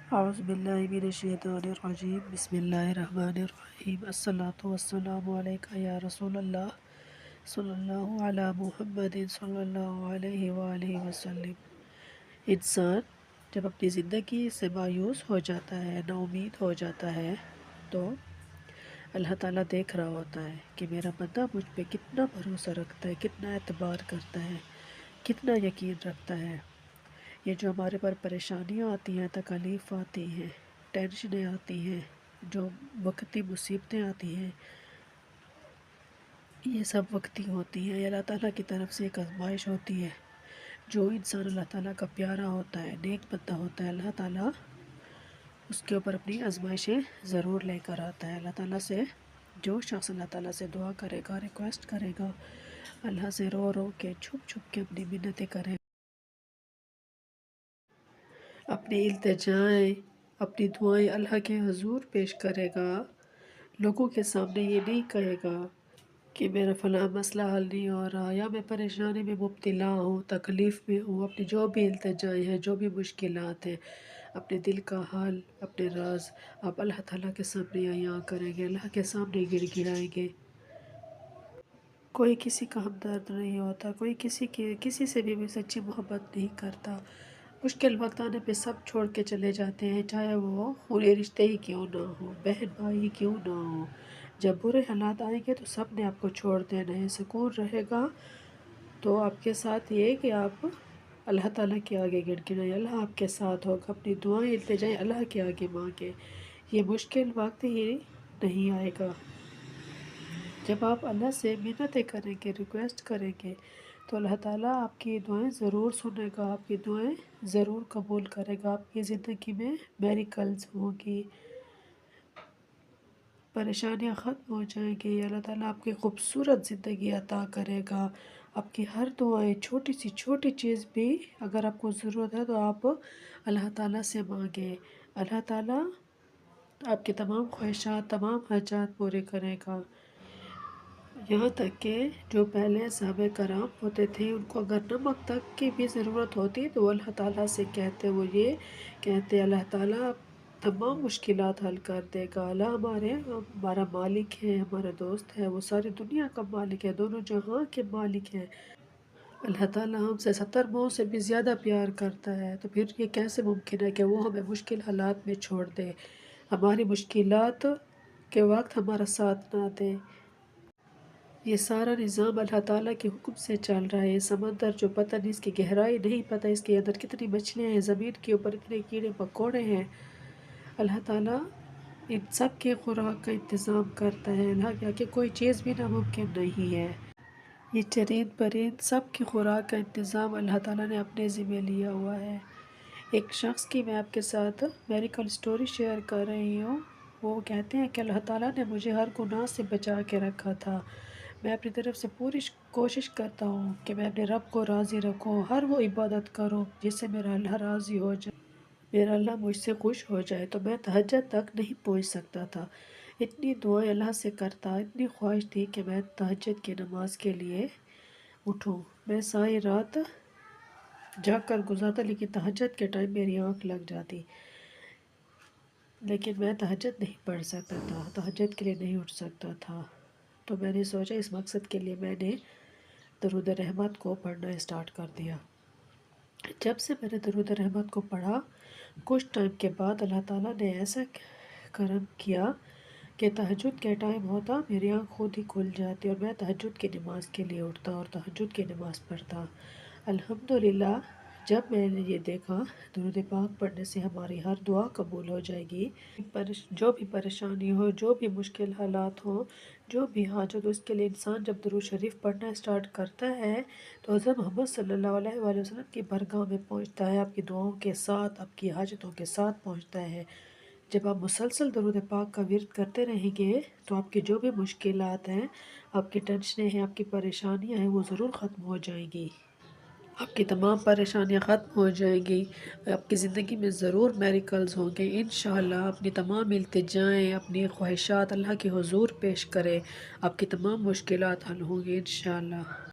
اعوذ باللہ من الشیطان الرجیم بسم اللہ الرحمن الرحیم الصلاۃ والسلام علیکہ یا رسول اللہ صلی اللہ علی محمد صلی اللہ علیہ وآلہ وسلم۔ انسان جب اپنی زندگی سے مایوس ہو جاتا ہے، نا امید ہو جاتا ہے، تو اللہ تعالیٰ دیکھ رہا ہوتا ہے کہ میرا بندہ مجھ پہ کتنا بھروسہ رکھتا ہے، کتنا اعتبار کرتا ہے، کتنا یقین رکھتا ہے۔ یہ جو ہمارے پر پریشانیاں آتی ہیں، تکالیف آتی ہیں، ٹینشنیں آتی ہیں، جو وقتی مصیبتیں آتی ہیں، یہ سب وقتی ہوتی ہیں۔ یہ اللہ تعالیٰ کی طرف سے ایک آزمائش ہوتی ہے۔ جو انسان اللہ تعالیٰ کا پیارا ہوتا ہے، نیک بندہ ہوتا ہے، اللہ تعالیٰ اس کے اوپر اپنی آزمائشیں ضرور لے کر آتا ہے۔ اللہ تعالیٰ سے جو شخص اللہ تعالیٰ سے دعا کرے گا، ریکویسٹ کرے گا، اللہ سے رو رو کے، چھپ چھپ کے اپنی منتیں کرے گا، اپنی التجائیں، اپنی دعائیں اللہ کے حضور پیش کرے گا، لوگوں کے سامنے یہ نہیں کہے گا کہ میرا فلاں مسئلہ حل نہیں ہو رہا، یا میں پریشانی میں مبتلا ہوں، تکلیف میں ہوں، اپنی جو بھی التجائیں ہیں، جو بھی مشکلات ہیں، اپنے دل کا حال، اپنے راز آپ اللہ تعالیٰ کے سامنے عیاں کریں گے، اللہ کے سامنے گڑ گڑائیں گے۔ کوئی کسی کا ہمدرد نہیں ہوتا، کوئی کسی سے بھی سچی محبت نہیں کرتا۔ مشکل وقت آنے پہ سب چھوڑ کے چلے جاتے ہیں، چاہے وہ خونی رشتے ہی کیوں نہ ہو، بہن بھائی ہی کیوں نہ ہو۔ جب برے حالات آئیں گے تو سب نے آپ کو چھوڑ دینا ہے۔ سکون رہے گا تو آپ کے ساتھ یہ کہ آپ اللہ تعالیٰ کے آگے گڑ گڑائیں، اللہ آپ کے ساتھ ہوگا، اپنی دعائیں التجائیں اللہ کے آگے مانگیں۔ یہ مشکل وقت ہی نہیں آئے گا۔ جب آپ اللہ سے منتیں کریں گے، ریکویسٹ کریں گے، تو اللہ تعالیٰ آپ کی دعائیں ضرور سنے گا، آپ کی دعائیں ضرور قبول کرے گا، آپ کی زندگی میں میریکلز ہوں گی، پریشانیاں ختم ہو جائیں گی، اللہ تعالیٰ آپ کی خوبصورت زندگی عطا کرے گا۔ آپ کی ہر دعائیں، چھوٹی سی چھوٹی چیز بھی اگر آپ کو ضرورت ہے تو آپ اللہ تعالیٰ سے مانگیں، اللہ تعالیٰ آپ کے تمام خواہشات، تمام حاجات پورے کرے گا۔ یہاں تک کہ جو پہلے صحابہ کرام ہوتے تھے، ان کو اگر نمک تک کی بھی ضرورت ہوتی تو وہ اللہ تعالیٰ سے کہتے، وہ یہ کہتے اللہ تعالیٰ تمام مشکلات حل کر دے گا، اللہ ہمارا مالک ہے، ہمارا دوست ہے، وہ ساری دنیا کا مالک ہے، دونوں جہاں کے مالک ہیں۔ اللہ تعالیٰ ہم سے 70 ماؤں سے بھی زیادہ پیار کرتا ہے، تو پھر یہ کیسے ممکن ہے کہ وہ ہمیں مشکل حالات میں چھوڑ دے، ہماری مشکلات کے وقت ہمارا ساتھ نہ دے۔ یہ سارا نظام اللہ تعالیٰ کے حکم سے چل رہا ہے۔ یہ سمندر جو پتہ نہیں، اس کی گہرائی نہیں پتہ، اس کے اندر کتنی مچھلیاں ہیں، زمین کے اوپر اتنے کیڑے مکوڑے ہیں، اللہ تعالیٰ ان سب کے خوراک کا انتظام کرتا ہے۔ اللہ کے آگے کوئی چیز بھی ناممکن نہیں ہے۔ یہ چرند پرند سب کی خوراک کا انتظام اللہ تعالیٰ نے اپنے ذمہ لیا ہوا ہے۔ ایک شخص کی میں آپ کے ساتھ میریکل سٹوری شیئر کر رہی ہوں۔ وہ کہتے ہیں کہ اللہ تعالیٰ نے مجھے ہر گناہ سے بچا کے رکھا تھا۔ میں اپنی طرف سے پوری کوشش کرتا ہوں کہ میں اپنے رب کو راضی رکھوں، ہر وہ عبادت کروں جس سے میرا اللہ راضی ہو جائے، میرا اللہ مجھ سے خوش ہو جائے۔ تو میں تہجد تک نہیں پہنچ سکتا تھا، اتنی دعائیں اللہ سے کرتا، اتنی خواہش تھی کہ میں تہجد کی نماز کے لیے اٹھوں۔ میں ساری رات جاگ کر گزارتا، لیکن تہجد کے ٹائم میری آنکھ لگ جاتی، لیکن میں تہجد نہیں پڑھ سکتا تھا، تہجد کے لیے نہیں اٹھ سکتا تھا۔ تو میں نے سوچا اس مقصد کے لیے میں نے درود رحمت کو پڑھنا اسٹارٹ کر دیا۔ جب سے میں نے درود رحمت کو پڑھا، کچھ ٹائم کے بعد اللہ تعالیٰ نے ایسا کرم کیا کہ تہجد کے ٹائم ہوتا، میری آنکھ خود ہی کھل جاتی اور میں تہجد کی نماز کے لیے اٹھتا اور تہجد کی نماز پڑھتا۔ الحمدللہ جب میں نے یہ دیکھا درود پاک پڑھنے سے ہماری ہر دعا قبول ہو جائے گی، جو بھی پریشانی ہو، جو بھی مشکل حالات ہوں، جو بھی حاجت ہو، اس کے لیے انسان جب درود شریف پڑھنا اسٹارٹ کرتا ہے تو حضرت محمد صلی اللہ علیہ وآلہ وسلم کی بارگاہ میں پہنچتا ہے، آپ کی دعاؤں کے ساتھ، آپ کی حاجتوں کے ساتھ پہنچتا ہے۔ جب آپ مسلسل درود پاک کا ورد کرتے رہیں گے تو آپ کی جو بھی مشکلات ہیں، آپ کی ٹینشنیں ہیں، آپ کی پریشانیاں ہیں، وہ ضرور ختم ہو جائیں گی، آپ کی تمام پریشانیاں ختم ہو جائیں گی، آپ کی زندگی میں ضرور میریکلز ہوں گے انشاءاللہ۔ اپنی تمام التجائیں، اپنی خواہشات اللہ کے حضور پیش کریں، آپ کی تمام مشکلات حل ہوں گی انشاءاللہ۔